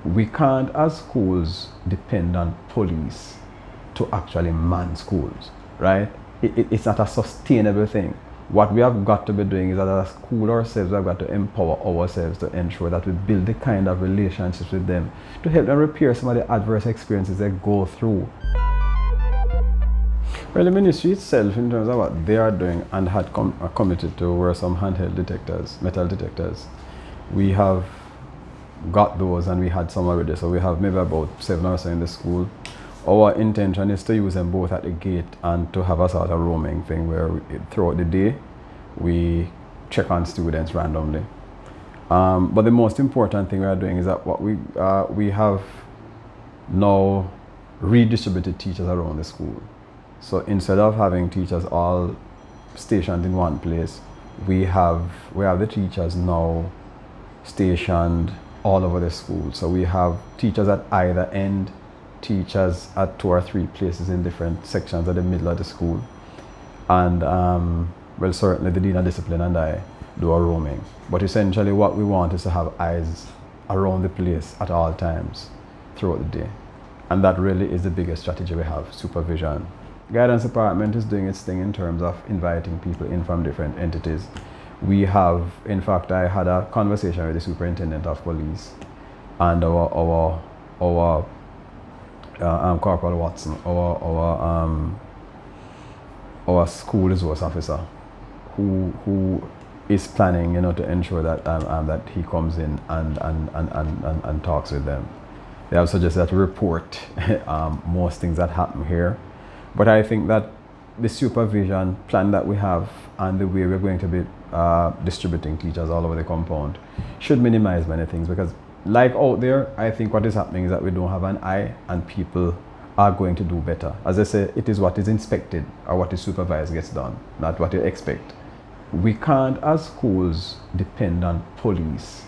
We can't, as schools, depend on police to actually man schools, right? It's not a sustainable thing. What we have got to be doing is that as a school ourselves, we have got to empower ourselves to ensure that we build the kind of relationships with them to help them repair some of the adverse experiences they go through. Well, the ministry itself, in terms of what they are doing and had committed to, were some handheld detectors, metal detectors. We have got those and we had some already, so we have maybe about 7 or so in the school. Our intention is to use them both at the gate and to have a sort of roaming thing where throughout the day we check on students randomly. But the most important thing we are doing is that what we have now redistributed teachers around the school. So instead of having teachers all stationed in one place, we have the teachers now stationed all over the school. So we have teachers at either end, teachers at 2 or 3 places in different sections at the middle of the school. And well, certainly the Dean of Discipline and I do a roaming. But essentially what we want is to have eyes around the place at all times throughout the day. And that really is the biggest strategy we have, supervision. Guidance department is doing its thing in terms of inviting people in from different entities. We have, in fact, I had a conversation with the superintendent of police and our Corporal Watson, our school resource officer, who is planning, to ensure that that he comes in and talks with them. They have suggested that we report most things that happen here. But I think that the supervision plan that we have and the way we're going to be distributing teachers all over the compound should minimize many things, because like out there, I think what is happening is that we don't have an eye and people are going to do better. As I say, it is what is inspected or what is supervised gets done, not what you expect. We can't, as schools, depend on police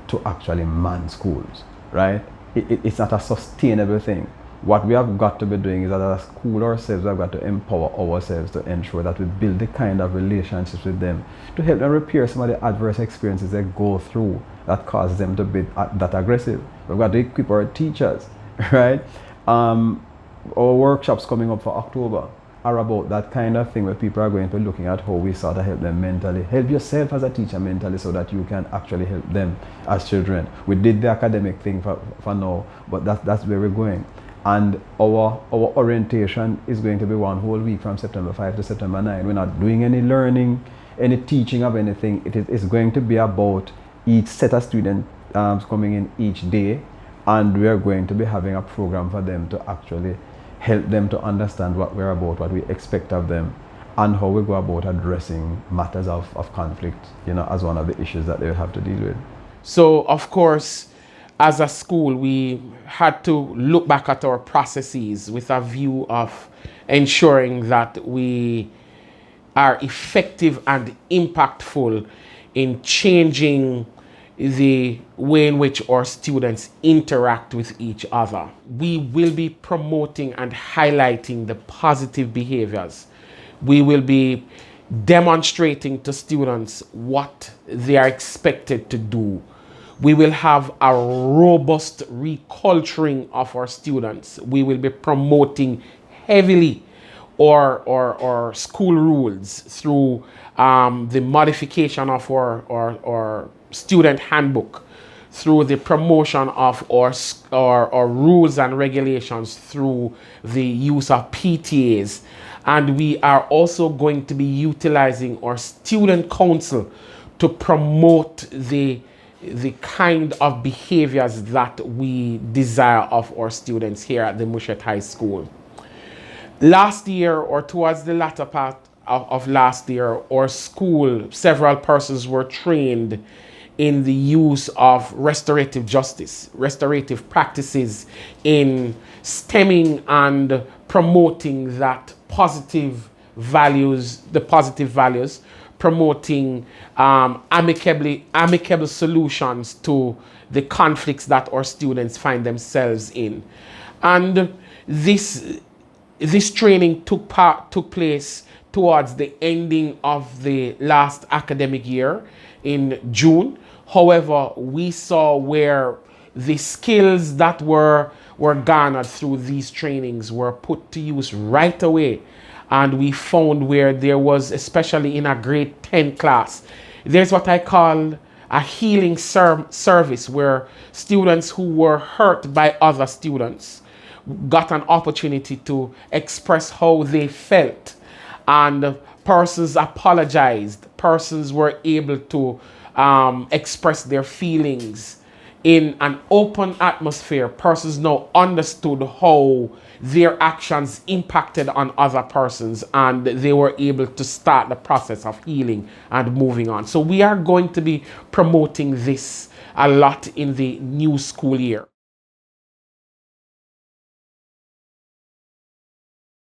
to actually man schools, right? It's not a sustainable thing. What we have got to be doing is that as a school ourselves, we have got to empower ourselves to ensure that we build the kind of relationships with them to help them repair some of the adverse experiences they go through that cause them to be that aggressive. We've got to equip our teachers, right? Our workshops coming up for October are about that kind of thing where people are going to be looking at how we sort of help them mentally. Help yourself as a teacher mentally so that you can actually help them as children. We did the academic thing for now, but that's where we're going. And our orientation is going to be one whole week from September 5 to September 9. We're not doing any learning, any teaching of anything. It's going to be about each set of students coming in each day, and we are going to be having a program for them to actually help them to understand what we're about, what we expect of them, and how we go about addressing matters of conflict, as one of the issues that they will have to deal with. So, of course, as a school, we had to look back at our processes with a view of ensuring that we are effective and impactful in changing the way in which our students interact with each other. We will be promoting and highlighting the positive behaviors. We will be demonstrating to students what they are expected to do. We will have a robust reculturing of our students. We will be promoting heavily our school rules through the modification of our student handbook, through the promotion of our rules and regulations through the use of PTAs. And we are also going to be utilizing our student council to promote the kind of behaviors that we desire of our students here at the Muschett High School. Last year, or towards the latter part of last year, our school, several persons were trained in the use of restorative justice, restorative practices in stemming and promoting that positive values, promoting amicable solutions to the conflicts that our students find themselves in. And this training took place towards the ending of the last academic year in June. However, we saw where the skills that were garnered through these trainings were put to use right away. And we found where there was, especially in a grade 10 class, there's what I call a healing service, where students who were hurt by other students got an opportunity to express how they felt, and persons apologized, persons were able to express their feelings in an open atmosphere. Persons now understood how their actions impacted on other persons, and they were able to start the process of healing and moving on. So we are going to be promoting this a lot in the new school year.